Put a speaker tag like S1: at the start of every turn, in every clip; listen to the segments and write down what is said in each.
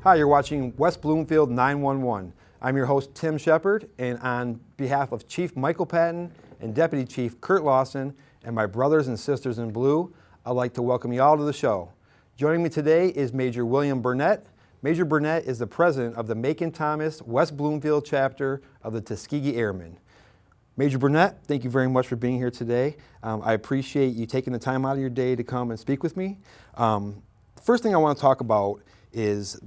S1: Hi, you're watching West Bloomfield 911. I'm your host, Tim Shepard, and on behalf of Chief Michael Patton and Deputy Chief Kurt Lawson and my brothers and sisters in blue, I'd like to welcome you all to the show. Joining me today is Major William Burnett. Major Burnett is the president of the Macon-Thomas West Bloomfield Chapter of the Tuskegee Airmen. Major Burnett, thank you very much for being here today. I appreciate you taking the time out of your day to come and speak with me. The first thing I want to talk about is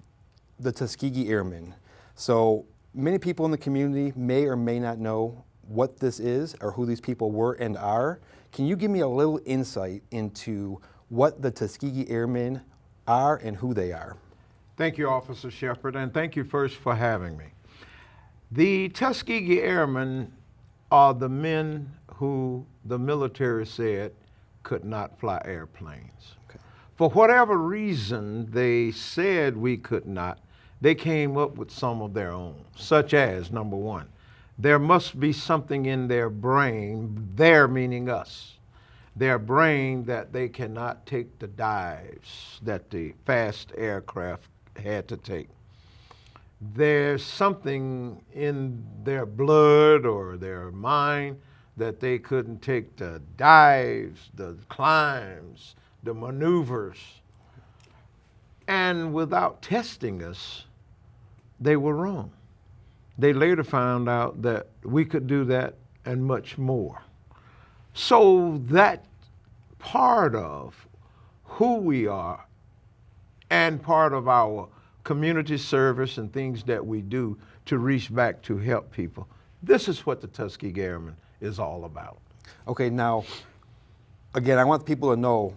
S1: the Tuskegee Airmen. So many people in the community may or may not know what this is or who these people were and are. Can you give me a little insight into what the Tuskegee Airmen are and who they are?
S2: Thank you, Officer Shepard, and thank you first for having me. The Tuskegee Airmen are the men who the military said could not fly airplanes.
S1: Okay.
S2: For whatever reason they said we could not, they came up with some of their own, such as, number one, there must be something in their brain, their meaning us, their brain that they cannot take the dives that the fast aircraft had to take. There's something in their blood or their mind that they couldn't take the dives, the climbs, the maneuvers. And without testing us, they were wrong. They later found out that we could do that and much more. So that part of who we are and part of our community service and things that we do to reach back to help people, this is what the Tuskegee Airmen is all about.
S1: Okay, now, again, I want people to know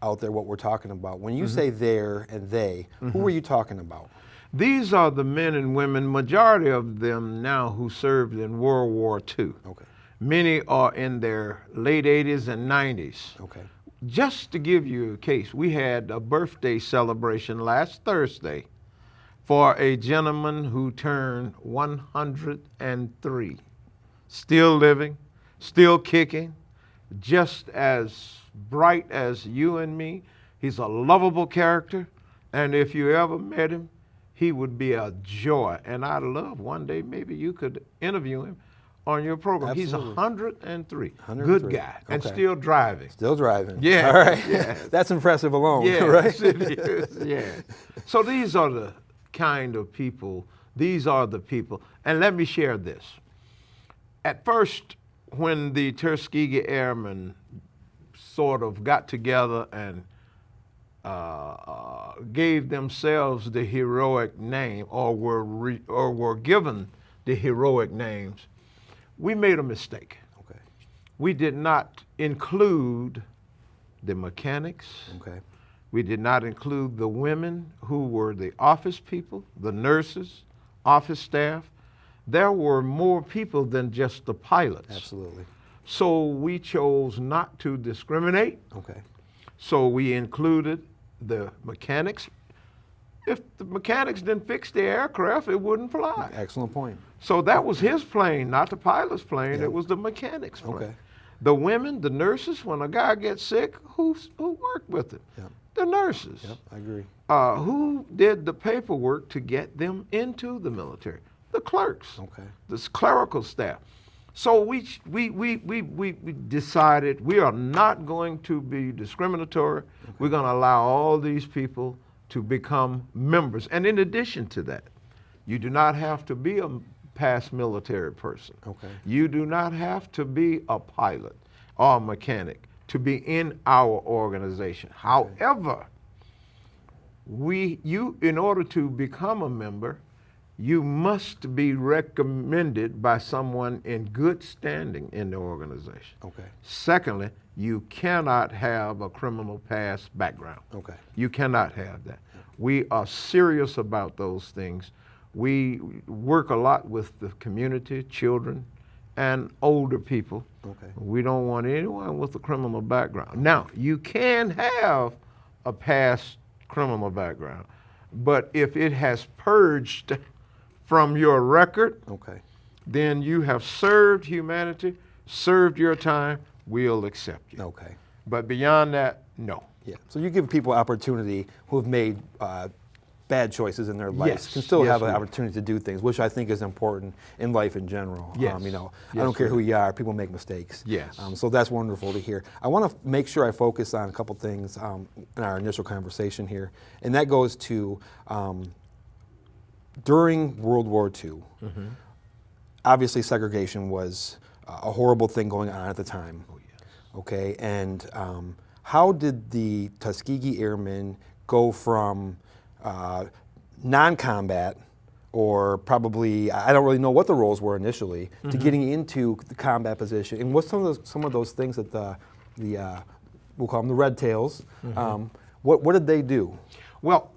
S1: out there what we're talking about. When you say there and they, who are you talking about?
S2: These are the men and women, majority of them now who served in World War II.
S1: Okay.
S2: Many are in their late 80s and 90s.
S1: Okay.
S2: Just to give you a case, we had a birthday celebration last Thursday for a gentleman who turned 103. Still living, still kicking, just as bright as you and me. He's a lovable character, and if you ever met him, he would be a joy. And I'd love one day maybe you could interview him on your program.
S1: Absolutely.
S2: He's 103.
S1: 103.
S2: Good guy. And
S1: Okay.
S2: still driving.
S1: Still driving.
S2: Yeah.
S1: All right.
S2: Yeah.
S1: That's impressive alone,
S2: Yes,
S1: right?
S2: it is. Yeah. So these are the kind of people, these are the people. And let me share this. At first, when the Tuskegee Airmen sort of got together and gave themselves the heroic name or were given the heroic names, we made a mistake.
S1: Okay.
S2: We did not include the mechanics.
S1: Okay.
S2: We did not include the women who were the office people, the nurses, office staff. There were more people than just the pilots.
S1: Absolutely.
S2: So we chose not to discriminate.
S1: Okay.
S2: So we included the mechanics. If the mechanics didn't fix the aircraft, it wouldn't fly.
S1: Excellent point.
S2: So that was his plane, not the pilot's plane.
S1: Yeah.
S2: It was the mechanics' plane.
S1: Okay.
S2: The women, the nurses, when a guy gets sick, who worked with it?
S1: Yep.
S2: The nurses.
S1: Yep, I agree.
S2: Who did the paperwork to get them into the military? The clerks.
S1: Okay.
S2: This clerical staff. So we decided we are not going to be discriminatory. Okay. We're going to allow all these people to become members. And in addition to that, you do not have to be a past military person.
S1: Okay.
S2: You do not have to be a pilot or a mechanic to be in our organization. Okay. However, in order to become a member, you must be recommended by someone in good standing in the organization.
S1: Okay.
S2: Secondly, you cannot have a criminal past background.
S1: Okay.
S2: You cannot have that. We are serious about those things. We work a lot with the community, children, and older people.
S1: Okay.
S2: We don't want anyone with a criminal background. Now, you can have a past criminal background, but if it has purged from your record,
S1: okay,
S2: then you have served humanity, served your time, we'll accept you.
S1: Okay.
S2: But beyond that, no.
S1: Yeah. So you give people opportunity who have made bad choices in their lives
S2: Yes,
S1: can still
S2: yes,
S1: have an
S2: we do.
S1: opportunity to do things, which I think is important in life in general.
S2: Yes.
S1: You know, I
S2: Yes,
S1: don't care
S2: sir.
S1: who you are, people make mistakes.
S2: Yes.
S1: So that's wonderful to hear. I want to make sure I focus on a couple things in our initial conversation here, and that goes to during World War II, obviously segregation was a horrible thing going on at the time.
S2: Oh, yes.
S1: Okay, and how did the Tuskegee Airmen go from non-combat, or probably, I don't really know what the roles were initially, to getting into the combat position? And what's some of those things that we'll call them the Red Tails, what did they do?
S2: Well,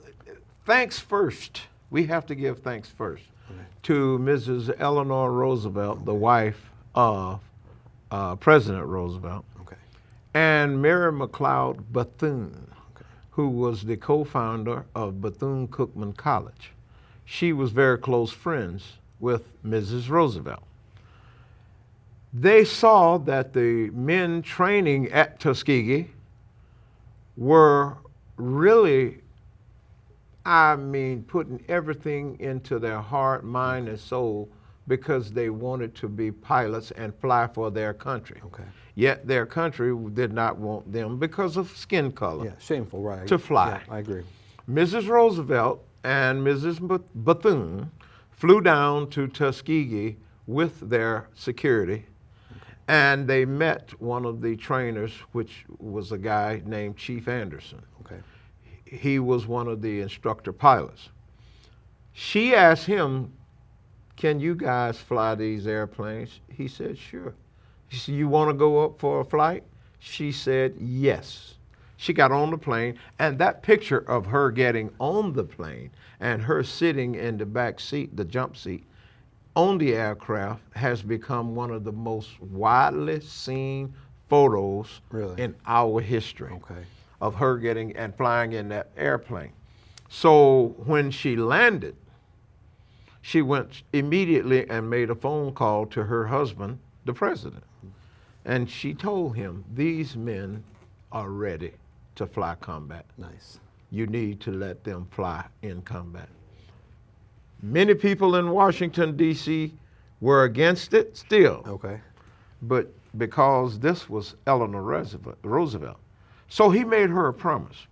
S2: thanks first. We have to give thanks first to Mrs. Eleanor Roosevelt, the wife of President Roosevelt,
S1: Okay.
S2: and Mary McLeod Bethune, who was the co-founder of Bethune-Cookman College. She was very close friends with Mrs. Roosevelt. They saw that the men training at Tuskegee were really, putting everything into their heart, mind, and soul because they wanted to be pilots and fly for their country.
S1: Okay.
S2: Yet their country did not want them because of skin color.
S1: Yeah, shameful, right?
S2: To fly.
S1: Yeah, I agree.
S2: Mrs. Roosevelt and Mrs. Bethune flew down to Tuskegee with their security, and they met one of the trainers, which was a guy named Chief Anderson.
S1: Okay.
S2: He was one of the instructor pilots. She asked him, "Can you guys fly these airplanes?" He said, "Sure." She said, "You want to go up for a flight?" She said, "Yes." She got on the plane, and that picture of her getting on the plane and her sitting in the back seat, the jump seat, on the aircraft has become one of the most widely seen photos in our history of her getting and flying in that airplane. So when she landed, she went immediately and made a phone call to her husband, the president. And she told him, "These men are ready to fly combat.
S1: Nice.
S2: You need to let them fly in combat." Many people in Washington, D.C. were against it still.
S1: Okay.
S2: But because this was Eleanor Roosevelt. So he made her a promise.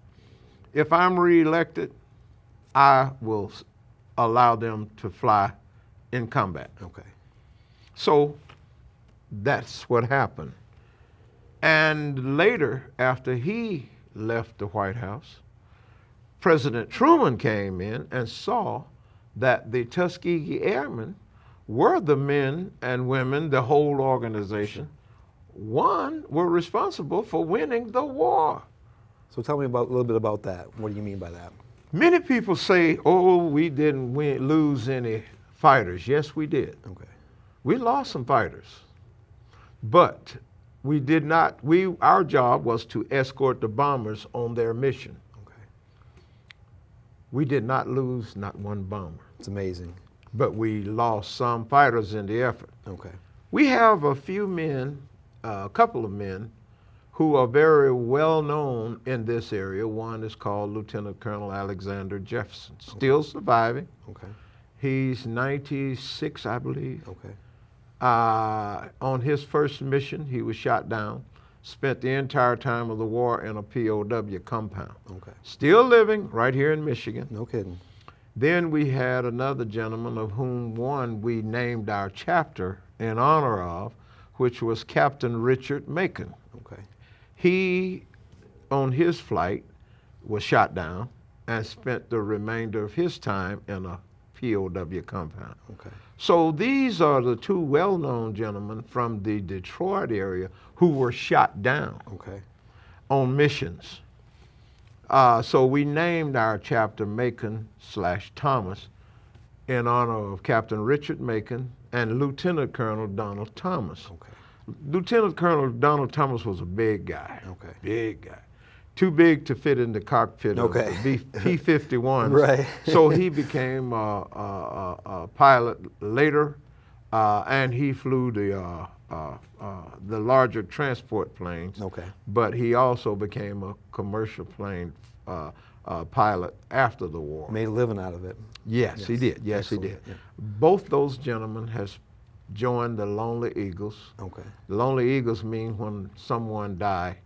S2: If I'm reelected, I will allow them to fly in combat.
S1: Okay.
S2: So that's what happened. And later, after he left the White House, President Truman came in and saw that the Tuskegee Airmen were the men and women, the whole organization, were responsible for winning the war.
S1: So tell me a little bit about that. What do you mean by that?
S2: Many people say, "Oh, we didn't lose any fighters." Yes, we did.
S1: Okay.
S2: We lost some fighters, but we did not. Our job was to escort the bombers on their mission.
S1: Okay.
S2: We did not lose not one bomber.
S1: It's amazing.
S2: But we lost some fighters in the effort.
S1: Okay.
S2: We have a few men, a couple of men, who are very well known in this area. One is called Lieutenant Colonel Alexander Jefferson, still surviving.
S1: Okay.
S2: He's 96, I believe.
S1: Okay.
S2: On his first mission, he was shot down, spent the entire time of the war in a POW compound.
S1: Okay.
S2: Still living right here in Michigan.
S1: No kidding.
S2: Then we had another gentleman of whom one we named our chapter in honor of, which was Captain Richard Macon.
S1: Okay.
S2: He, on his flight, was shot down and spent the remainder of his time in a POW compound.
S1: Okay.
S2: So these are the two well-known gentlemen from the Detroit area who were shot down
S1: Okay.
S2: on missions. So we named our chapter Macon/Thomas in honor of Captain Richard Macon and Lieutenant Colonel Donald Thomas.
S1: Okay.
S2: Lieutenant Colonel Donald Thomas was a big guy.
S1: Okay.
S2: Big guy. Too big to fit in the cockpit
S1: Okay.
S2: of the P-51s.
S1: Right.
S2: So he became a pilot later, and he flew the larger transport planes.
S1: Okay.
S2: But he also became a commercial plane pilot after the war.
S1: Made a living out of it.
S2: Yes, he did. Yes,
S1: Excellent.
S2: he did.
S1: Yeah.
S2: Both those gentlemen has joined the Lonely Eagles.
S1: Okay.
S2: The Lonely Eagles mean when someone die,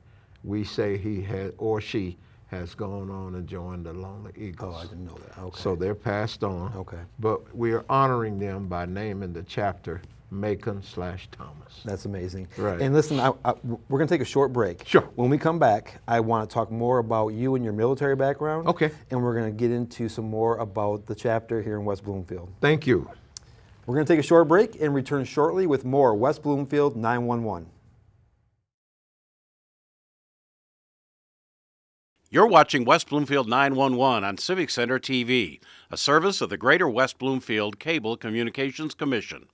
S2: we say he had or she has gone on and joined the Lonely Eagles.
S1: Oh, I didn't know that. Okay.
S2: So they're passed on.
S1: Okay.
S2: But we are honoring them by naming the chapter Macon/Thomas.
S1: That's amazing.
S2: Right.
S1: And listen, we're going to take a short break.
S2: Sure.
S1: When we come back, I want to talk more about you and your military background.
S2: Okay.
S1: And we're going to get into some more about the chapter here in West Bloomfield.
S2: Thank you.
S1: We're going to take a short break and return shortly with more West Bloomfield 911.
S3: You're watching West Bloomfield 911 on Civic Center TV, a service of the Greater West Bloomfield Cable Communications Commission.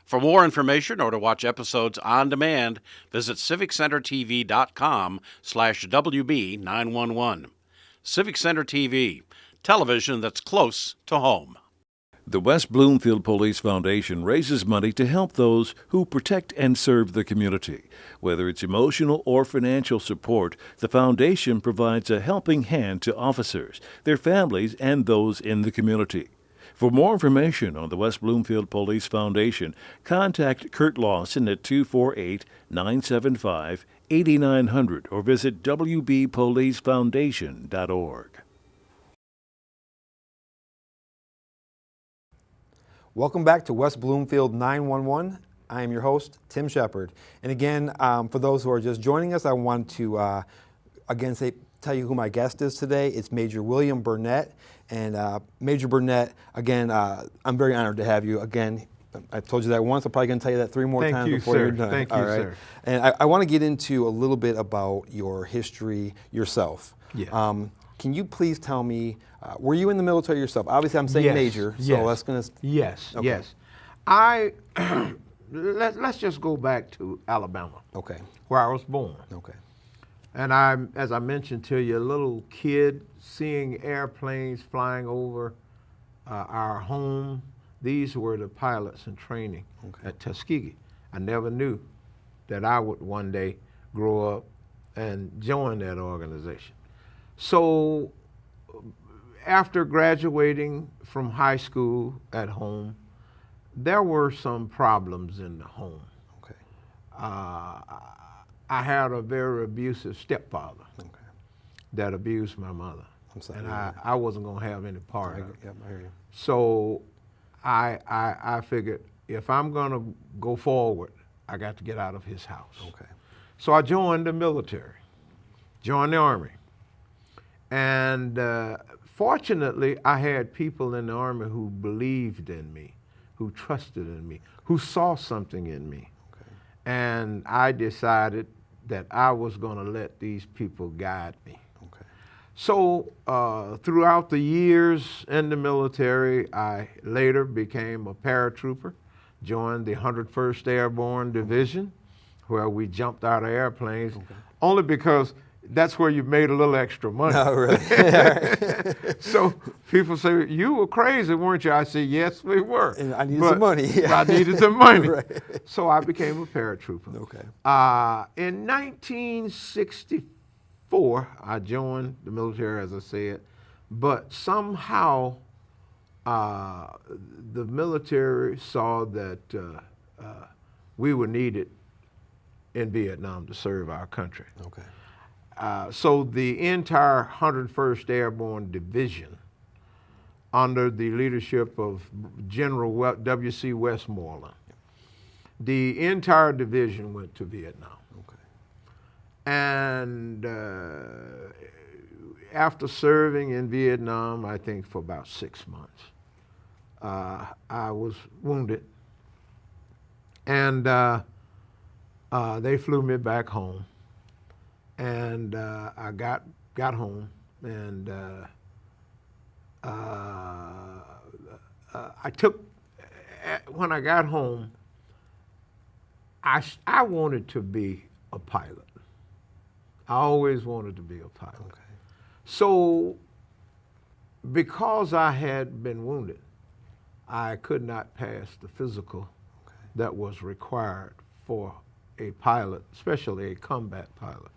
S3: For more information or to watch episodes on demand, visit civiccentertv.com/WB911. Civic Center TV, television that's close to home.
S4: The West Bloomfield Police Foundation raises money to help those who protect and serve the community. Whether it's emotional or financial support, the foundation provides a helping hand to officers, their families, and those in the community. For more information on the West Bloomfield Police Foundation, contact Kurt Lawson at 248-975-8900 or visit wbpolicefoundation.org.
S1: Welcome back to West Bloomfield 911. I am your host, Tim Shepard. And again, for those who are just joining us, I want to again tell you who my guest is today. It's Major William Burnett. And Major Burnett, again, I'm very honored to have you. Again, I told you that once. I'm probably going to tell you that 3 more times before you're done.
S2: Thank you, sir.
S1: And I want to get into a little bit about your history yourself.
S2: Yeah.
S1: Can you please tell me, were you in the military yourself? Obviously, I'm saying
S2: Yes,
S1: Major, so
S2: yes.
S1: that's going to...
S2: Yes,
S1: Okay.
S2: yes. Let's just go back to Alabama,
S1: Okay,
S2: where I was born.
S1: okay.
S2: And as I mentioned to you, a little kid seeing airplanes flying over our home. These were the pilots in training at Tuskegee. I never knew that I would one day grow up and join that organization. So after graduating from high school at home, there were some problems in the home.
S1: Okay.
S2: I had a very abusive stepfather
S1: Okay.
S2: that abused my mother.
S1: I'm sorry.
S2: And I wasn't going to have any part of it.
S1: Yep, I hear you.
S2: So I figured if I'm going to go forward, I got to get out of his house.
S1: Okay.
S2: So I joined the military, joined the Army. And fortunately, I had people in the Army who believed in me, who trusted in me, who saw something in me.
S1: Okay.
S2: And I decided that I was going to let these people guide me.
S1: Okay.
S2: So throughout the years in the military, I later became a paratrooper, joined the 101st Airborne Division, where we jumped out of airplanes, only because that's where you made a little extra money.
S1: Oh, really?
S2: So people say, you were crazy, weren't you? I said, yes, we were.
S1: And I needed some money.
S2: I needed the money.
S1: Right.
S2: So I became a paratrooper.
S1: Okay.
S2: In 1964, I joined the military, as I said, but somehow the military saw that we were needed in Vietnam to serve our country.
S1: Okay.
S2: So the entire 101st Airborne Division, under the leadership of General W.C. Westmoreland, the entire division went to Vietnam.
S1: Okay.
S2: And after serving in Vietnam, I think for about 6 months, I was wounded. And they flew me back home. And I got home, and I took, when I got home, I wanted to be a pilot. I always wanted to be a pilot.
S1: Okay.
S2: So because I had been wounded, I could not pass the physical that was required for a pilot, especially a combat pilot.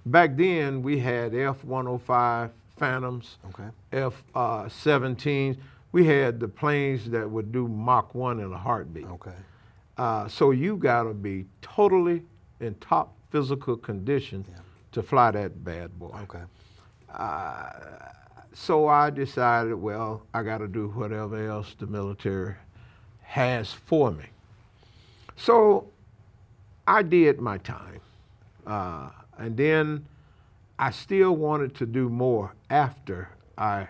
S2: Back then, we had F-105 Phantoms,
S1: Okay.
S2: F-17s. We had the planes that would do Mach 1 in a heartbeat.
S1: Okay.
S2: So you got to be totally in top physical condition to fly that bad boy.
S1: Okay.
S2: So I decided, well, I got to do whatever else the military has for me. So I did my time. And then I still wanted to do more after I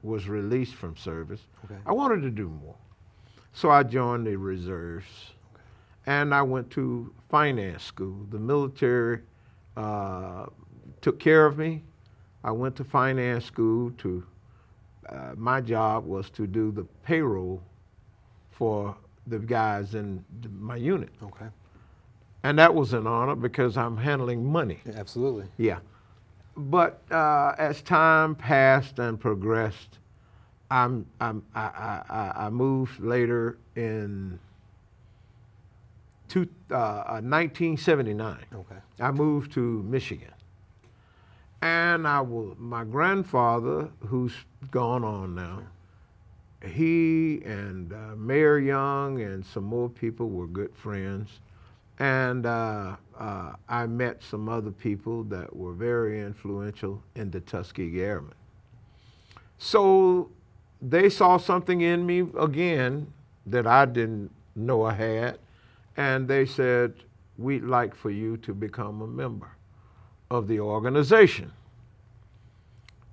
S2: was released from service.
S1: Okay.
S2: I wanted to do more. So I joined the reserves.
S1: Okay.
S2: And I went to finance school. The military took care of me. I went to finance school to, my job was to do the payroll for the guys in my unit.
S1: Okay.
S2: And that was an honor because I'm handling money.
S1: Yeah, absolutely.
S2: Yeah. But as time passed and progressed, I moved later in 1979.
S1: Okay.
S2: I moved to Michigan. And my grandfather, who's gone on now, he and Mayor Young and some more people were good friends. And I met some other people that were very influential in the Tuskegee Airmen. So they saw something in me again that I didn't know I had. And they said, we'd like for you to become a member of the organization.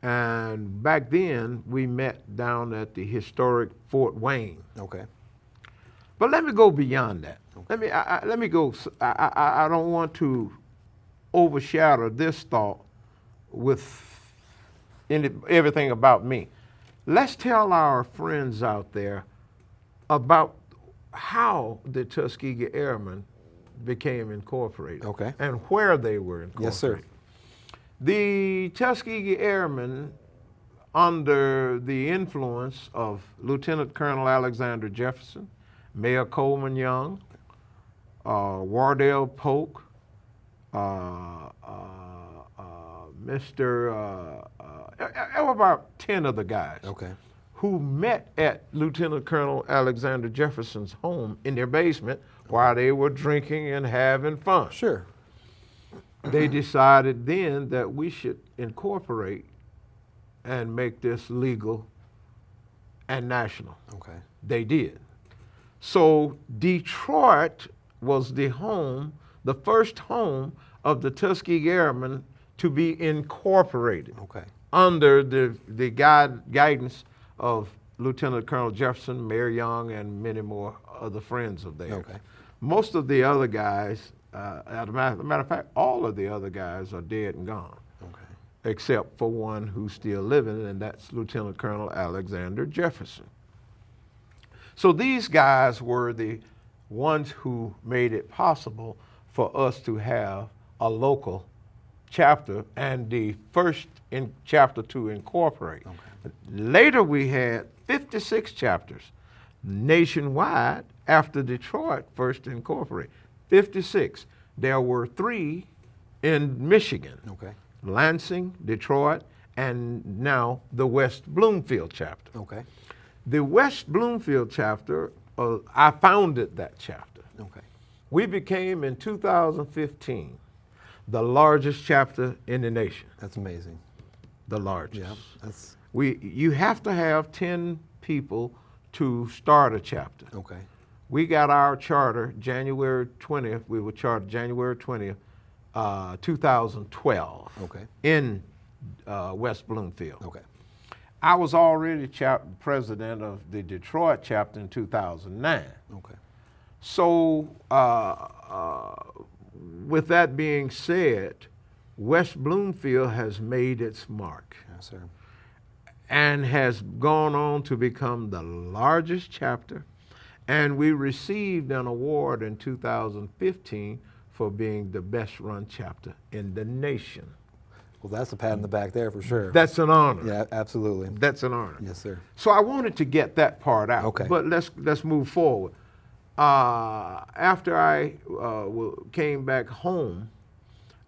S2: And back then, we met down at the historic Fort Wayne.
S1: Okay.
S2: But let me go beyond that.
S1: Okay.
S2: Let me go. I don't want to overshadow this thought with everything about me. Let's tell our friends out there about how the Tuskegee Airmen became incorporated.
S1: Okay.
S2: And where they were incorporated.
S1: Yes, sir.
S2: The Tuskegee Airmen, under the influence of Lieutenant Colonel Alexander Jefferson, Mayor Coleman Young, Wardell Polk, there were about 10 of the guys
S1: Okay.
S2: who met at Lieutenant Colonel Alexander Jefferson's home in their basement while they were drinking and having fun.
S1: Sure.
S2: They decided then that we should incorporate and make this legal and national.
S1: Okay.
S2: They did. So Detroit was the home, the first home of the Tuskegee Airmen to be incorporated
S1: Okay.
S2: under the guidance of Lieutenant Colonel Jefferson, Mayor Young, and many more other friends of theirs.
S1: Okay.
S2: Most of the other guys, as a matter of fact, all of the other guys are dead and gone,
S1: Okay.
S2: except for one who's still living, and that's Lieutenant Colonel Alexander Jefferson. So these guys were the ones who made it possible for us to have a local chapter and the first chapter to incorporate.
S1: Okay.
S2: Later we had 56 chapters nationwide after Detroit first incorporated. 56. There were 3 in Michigan,
S1: Okay.
S2: Lansing, Detroit, and now the West Bloomfield chapter.
S1: Okay.
S2: The West Bloomfield chapter, I founded that chapter.
S1: Okay.
S2: We became in 2015 the largest chapter in the nation.
S1: That's amazing.
S2: The largest.
S1: Yeah. That's
S2: You have to have 10 people to start a chapter.
S1: okay.
S2: We got our charter January 20th. We were chartered January 20th, 2012
S1: Okay.
S2: in West Bloomfield.
S1: Okay.
S2: I was already president of the Detroit chapter in 2009.
S1: Okay.
S2: So with that being said, West Bloomfield has made its mark
S1: Yes, sir.
S2: and has gone on to become the largest chapter. And we received an award in 2015 for being the best run chapter in the nation.
S1: Well, that's a pat on the back there for sure.
S2: That's an honor.
S1: Yeah, absolutely.
S2: That's an honor.
S1: Yes, sir.
S2: So I wanted to get that part out.
S1: Okay.
S2: But let's move forward. After I came back home,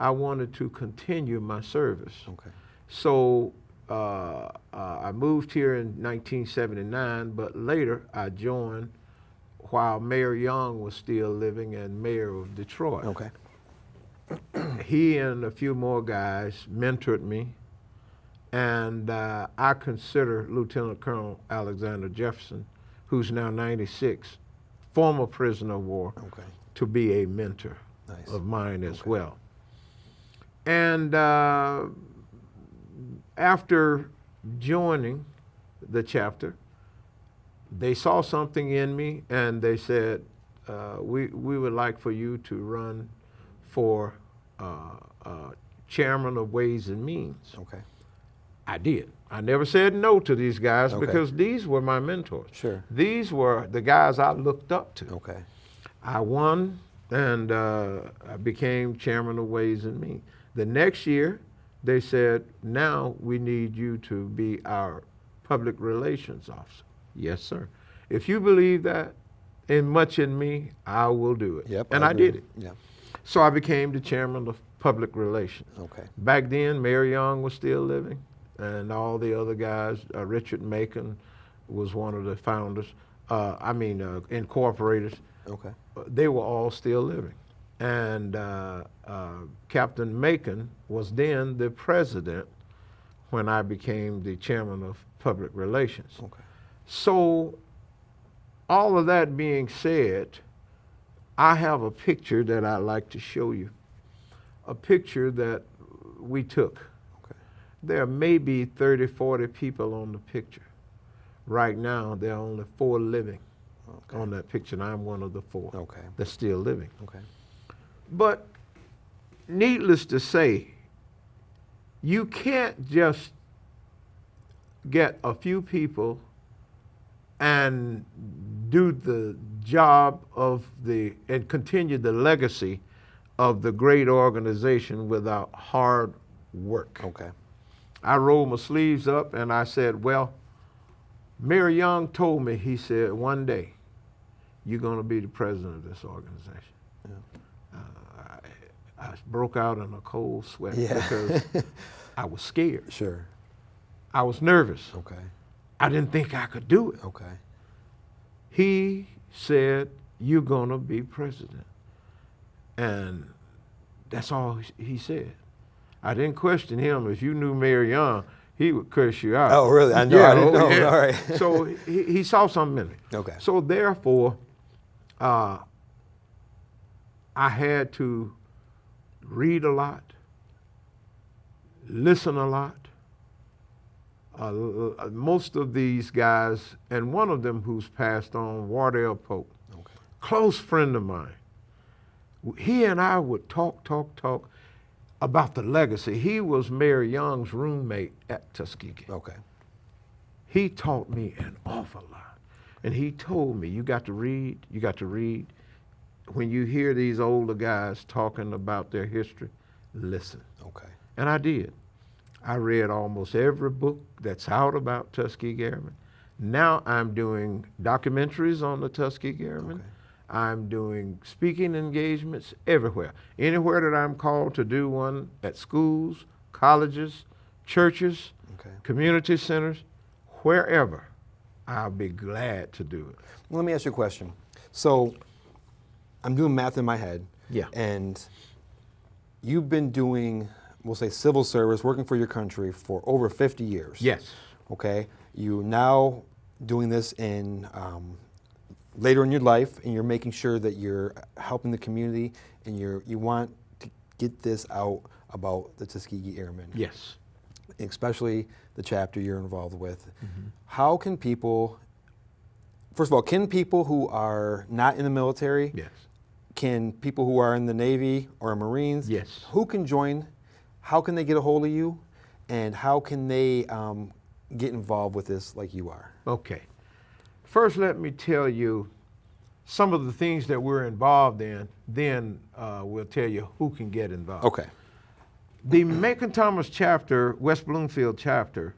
S2: I wanted to continue my service.
S1: Okay.
S2: So I moved here in 1979, but later I joined while Mayor Young was still living and mayor of Detroit.
S1: Okay.
S2: He and a few more guys mentored me, and I consider Lieutenant Colonel Alexander Jefferson, who's now 96, former prisoner of war,
S1: Okay.
S2: to be a mentor
S1: Nice.
S2: of mine as
S1: Okay.
S2: well. And after joining the chapter, they saw something in me, and they said, we would like for you to run for chairman of Ways and Means.
S1: Okay.
S2: I did. I never said no to these guys
S1: Okay.
S2: because these were my mentors.
S1: Sure.
S2: These were the guys I looked up to.
S1: Okay.
S2: I won, and I became chairman of Ways and Means. The next year, they said, now we need you to be our public relations officer. Yes, sir. If you believe that and much in me, I will do it.
S1: Yep.
S2: And I
S1: agree.
S2: did it.
S1: Yeah.
S2: So I became the chairman of public relations.
S1: Okay.
S2: Back then, Mayor Young was still living, and all the other guys, Richard Macon was one of the founders, incorporators.
S1: Okay.
S2: They were all still living. And Captain Macon was then the president when I became the chairman of public relations.
S1: Okay.
S2: So all of that being said, I have a picture that I'd like to show you, a picture that we took.
S1: Okay.
S2: There may be 30, 40 people on the picture. Right now, there are only 4 living on that picture, and I'm one of the 4
S1: Okay.
S2: that's still living.
S1: Okay.
S2: But needless to say, you can't just get a few people and do the job and continue the legacy of the great organization without hard work.
S1: Okay.
S2: I rolled my sleeves up and I said, well, Mayor Young told me, he said, one day you're going to be the president of this organization.
S1: Yeah.
S2: I broke out in a cold sweat
S1: Yeah.
S2: because I was scared.
S1: Sure.
S2: I was nervous.
S1: Okay.
S2: I didn't think I could do it.
S1: Okay.
S2: He said, you're going to be president. And that's all he said. I didn't question him. If you knew Mayor Young, he would curse you out.
S1: Oh, really? I know. I didn't know.
S2: Yeah.
S1: All right.
S2: So he saw something in me.
S1: Okay.
S2: So therefore, I had to read a lot, listen a lot. Most of these guys, and one of them who's passed on, Wardell Pope,
S1: Okay.
S2: close friend of mine. He and I would talk about the legacy. He was Mayor Young's roommate at Tuskegee.
S1: Okay.
S2: He taught me an awful lot. And he told me, you got to read. When you hear these older guys talking about their history, listen.
S1: Okay.
S2: And I did. I read almost every book that's out about Tuskegee Airmen. Now I'm doing documentaries on the Tuskegee Airmen.
S1: Okay.
S2: I'm doing speaking engagements everywhere. Anywhere that I'm called to do one, at schools, colleges, churches,
S1: Okay.
S2: community centers, wherever, I'll be glad to do it.
S1: Well, let me ask you a question. So I'm doing math in my head.
S2: Yeah.
S1: And you've been doing, we'll say, civil service, working for your country for over 50 years.
S2: Yes.
S1: Okay. You now doing this in later in your life, and you're making sure that you're helping the community, and you want to get this out about the Tuskegee Airmen.
S2: Yes.
S1: Especially the chapter you're involved with.
S2: Mm-hmm.
S1: How can people, first of all, can people who are not in the military,
S2: Yes.
S1: can people who are in the Navy or Marines,
S2: Yes.
S1: who can join? How can they get a hold of you? And how can they get involved with this like you are?
S2: Okay. First, let me tell you some of the things that we're involved in, then we'll tell you who can get involved.
S1: Okay.
S2: The Macon-Thomas Chapter, West Bloomfield Chapter,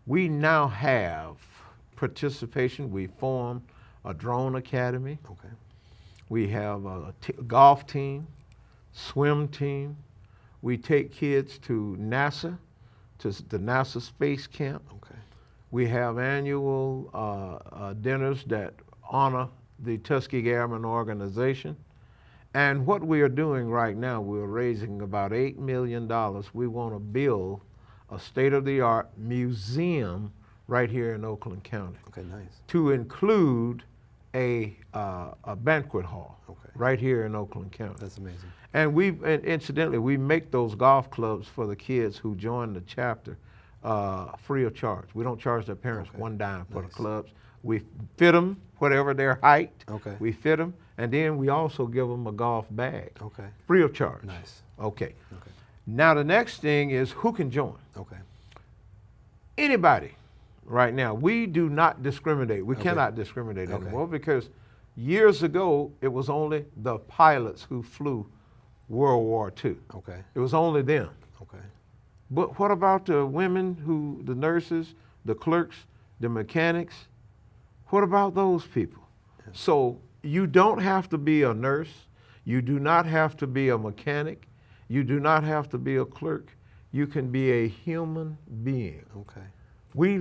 S2: we now have participation. We formed a drone academy.
S1: Okay.
S2: We have a golf team, swim team. We take kids to NASA. to the NASA Space Camp.
S1: Okay.
S2: We have annual dinners that honor the Tuskegee Airmen organization. And what we are doing right now, we're raising about $8 million. We want to build a state-of-the-art museum right here in Oakland County.
S1: Okay, nice.
S2: To include a banquet hall right here in Oakland County.
S1: That's amazing.
S2: And incidentally, we make those golf clubs for the kids who join the chapter free of charge. We don't charge their parents one dime for the clubs. We fit them, whatever their height.
S1: Okay.
S2: We fit them, and then we also give them a golf bag.
S1: Okay.
S2: Free of charge.
S1: Nice.
S2: Okay.
S1: Okay.
S2: Now the next thing is who can join.
S1: Okay.
S2: Anybody. Right now, we do not discriminate. We cannot discriminate anymore because years ago, it was only the pilots who flew World War II.
S1: Okay.
S2: It was only them.
S1: Okay.
S2: But what about the women, the nurses, the clerks, the mechanics? What about those people? Yeah. So you don't have to be a nurse. You do not have to be a mechanic. You do not have to be a clerk. You can be a human being.
S1: Okay.
S2: We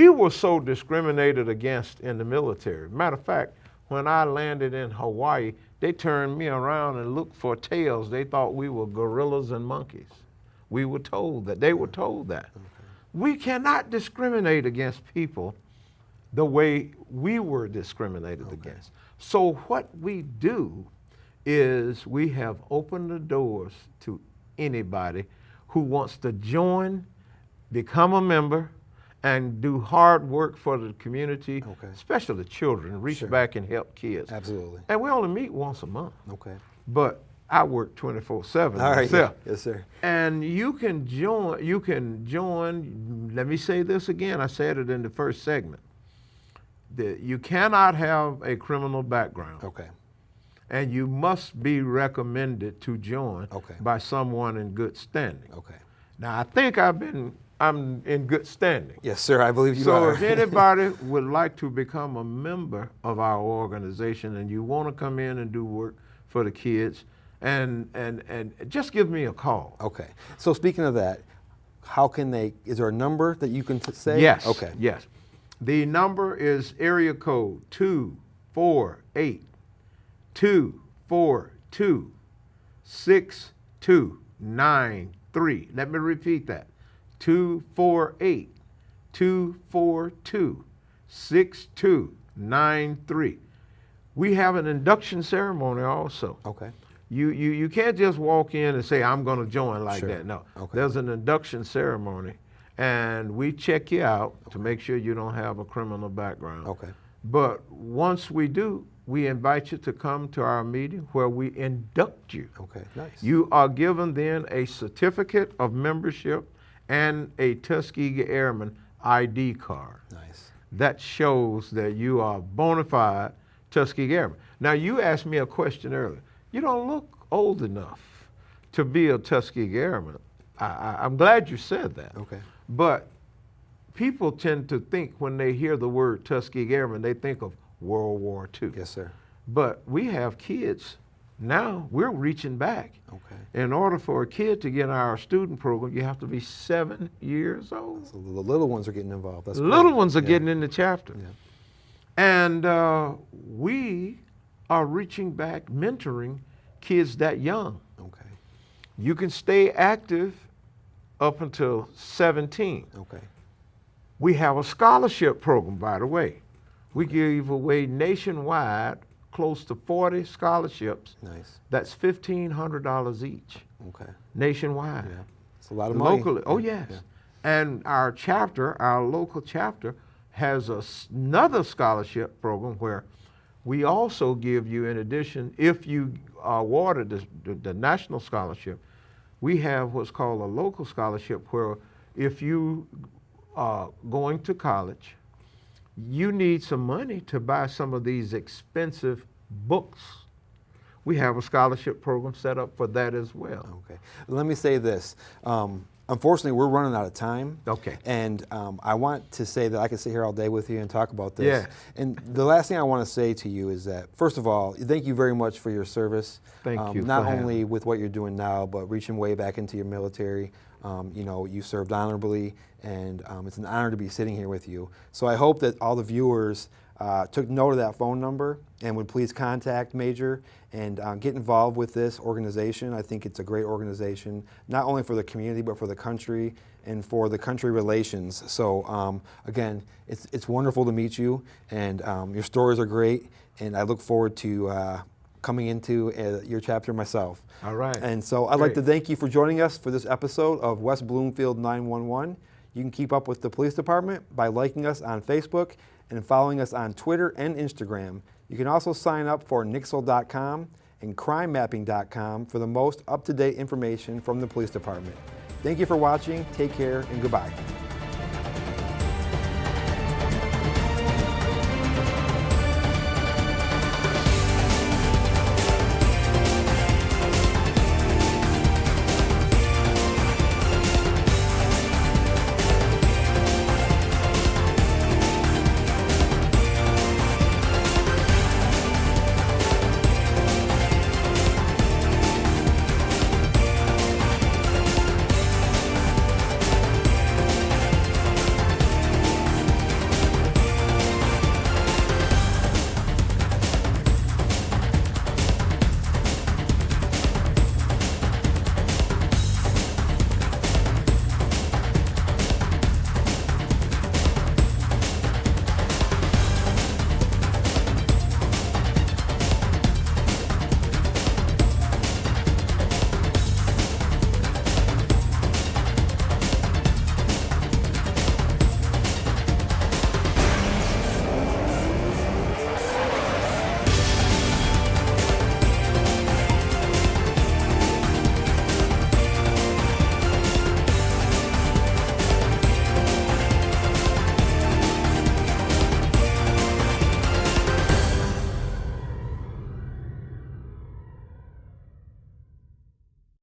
S2: were so discriminated against in the military. Matter of fact, when I landed in Hawaii, they turned me around and looked for tails. They thought we were gorillas and monkeys. We were told that. They were told that. Okay. We cannot discriminate against people the way we were discriminated against. So what we do is we have opened the doors to anybody who wants to join, become a member, and do hard work for the community, especially children, reach back and help kids.
S1: Absolutely.
S2: And we only meet once a month.
S1: Okay.
S2: But I work 24/7
S1: All right.
S2: myself.
S1: Yeah. Yes, sir.
S2: And you can join, let me say this again, I said it in the first segment. You cannot have a criminal background.
S1: Okay.
S2: And you must be recommended to join by someone in good standing.
S1: Okay.
S2: Now, I think I'm in good standing.
S1: Yes, sir, I believe you are.
S2: So if anybody would like to become a member of our organization and you want to come in and do work for the kids, and just give me a call.
S1: Okay. So speaking of that, how can is there a number that you can say?
S2: Yes.
S1: Okay.
S2: Yes. The number is area code 248-242-6293. Let me repeat that. 248-242-6293. We have an induction ceremony also.
S1: Okay.
S2: You can't just walk in and say, I'm going to join like that. No.
S1: Okay.
S2: There's an induction ceremony, and we check you out to make sure you don't have a criminal background.
S1: Okay.
S2: But once we do, we invite you to come to our meeting where we induct you.
S1: Okay, nice.
S2: You are given then a certificate of membership and a Tuskegee Airman ID card.
S1: Nice.
S2: That shows that you are bona fide Tuskegee Airman. Now, you asked me a question earlier. You don't look old enough to be a Tuskegee Airman. I'm glad you said that.
S1: Okay.
S2: But people tend to think when they hear the word Tuskegee Airman, they think of World War II.
S1: Yes, sir.
S2: But we have kids now, we're reaching back.
S1: Okay.
S2: In order for a kid to get in our student program, you have to be 7 years old.
S1: So the little ones are getting involved. That's
S2: The little
S1: great.
S2: ones are getting in the chapter.
S1: Yeah.
S2: And we are reaching back, mentoring kids that young.
S1: Okay.
S2: You can stay active up until 17.
S1: Okay.
S2: We have a scholarship program, by the way. We give away nationwide close to 40 scholarships.
S1: Nice.
S2: That's $1,500 each.
S1: Okay.
S2: Nationwide.
S1: Yeah. It's a lot of money.
S2: Locally. Oh, yes.
S1: Yeah.
S2: And our chapter, our local chapter, has another scholarship program where we also give you, in addition, if you are awarded the national scholarship, we have what's called a local scholarship where if you are going to college, you need some money to buy some of these expensive books. We have a scholarship program set up for that as well.
S1: Okay. Let me say this. Unfortunately, we're running out of time.
S2: Okay.
S1: And I want to say that I could sit here all day with you and talk about this.
S2: Yeah.
S1: And the last thing I want to say to you is that, first of all, thank you very much for your service.
S2: Thank you.
S1: Not only with what you're doing now, but reaching way back into your military You know, you served honorably, and it's an honor to be sitting here with you. So I hope that all the viewers took note of that phone number and would please contact Major and get involved with this organization. I think it's a great organization, not only for the community, but for the country and for the country relations. So again, it's wonderful to meet you, and your stories are great, and I look forward to coming into your chapter myself.
S2: All right.
S1: And so I'd like to thank you for joining us for this episode of West Bloomfield 911. You can keep up with the police department by liking us on Facebook and following us on Twitter and Instagram. You can also sign up for Nixle.com and crimemapping.com for the most up-to-date information from the police department. Thank you for watching, take care, and goodbye.